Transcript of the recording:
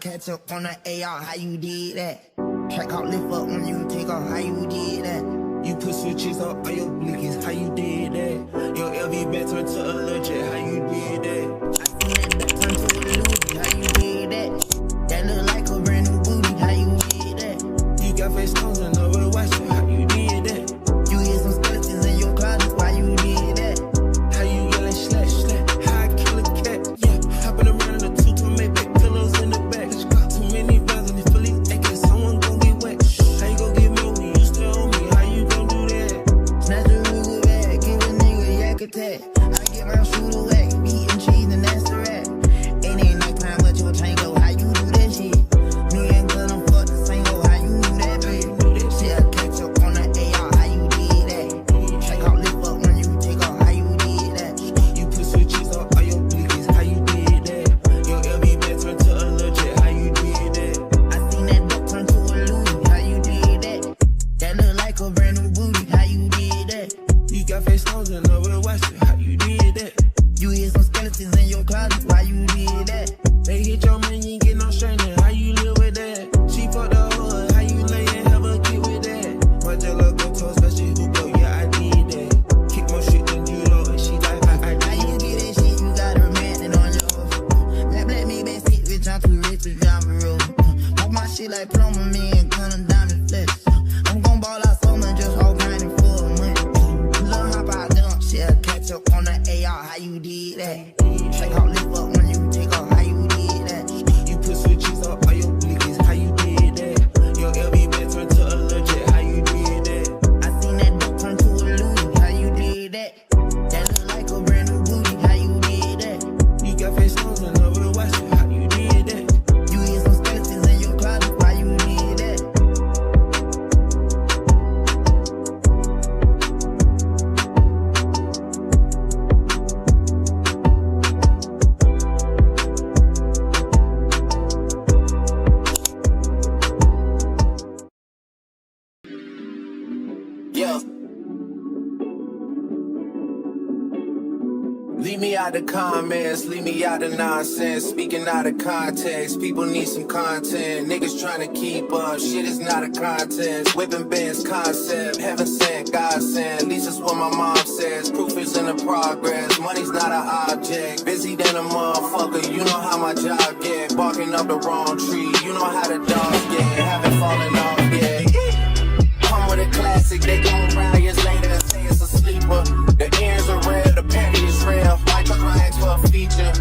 Catch up on the AR, how you did that? Track out, lift up when you take off, how you did that? You put switches up on your blinkies, how you did that? Your LV back turned to a legit, how you did that? I seen that back turn to a Louis, how you did that? That look like a brand new booty, how you did that? You got face stones and over watch it, how you did that? You hear some skeletons in your closet, why you did that? How you yelling slash slash, how I kill a cat, yeah. Hopping around in a two-tone Maybach, pillows in the back. Too many vibes and it's fully acting, someone gon' get wet. How you gon' get me when you still owe me, how you gon' do that? Snatch a Ruger bag, give a nigga yak attack. I get my shooter whack, eating cheese and that's the rat. Ain't nighttime but your chain go, how you do that shit? Me and Glenn, I'm fuck the same go, how you do that bitch? Shit, I catch up on the AR, how you did that? Check out, lift up when you take off, how you did that? You put switches up on your blinkies, how you did that? Your LV back turned to a legit, how you did that? I seen that duck turn to a Louis, how you did that? That look like a brand new booty, how you did that? You got face stones and over watch it, how you did that? You hear some skeletons in your closet, why you did that? They hit your man, you ain't get no straightening, how you live with that? She fucked the hood, how you lay and have a kid with that? My jello go to a special hoop, oh yeah, I did that. Kick more shit than you know, and she like, I did. How you get that shit, you got a man on your Let me back sit, bitch, I'm too rich to drive a road. Walk my shit like plumber, me and gun diamond flesh. I'm gon' ball out summer, just all grinding for a month. Little hop out dump, shit, I catch up on the AR, how you did that? Check out, lift up when you take off, how you did that? You put switches up on your blinkies, how you did that? Your LV back turned to a legit, how you did that? I seen that duck turn to a Louis, how you did that? That look like a brand new booty, how you did that? You got face stones and over watch it, how you did that? You hear some skeletons in your closet, why you did that? Yeah. Leave me out the comments, leave me out the nonsense. Speaking out of context, people need some content. Niggas trying to keep up, shit is not a contest. Whipping bands concept, heaven sent, God sent. At least that's what my mom says. Proof is in the progress, money's not an object. Busy than a motherfucker, you know how my job get. Barking up the wrong tree, you know how the dogs get. Haven't fallen off yet. Come with a classic, they gon' round years later and say it's a sleeper. The ears are red, the panty is real, like a client for a feature.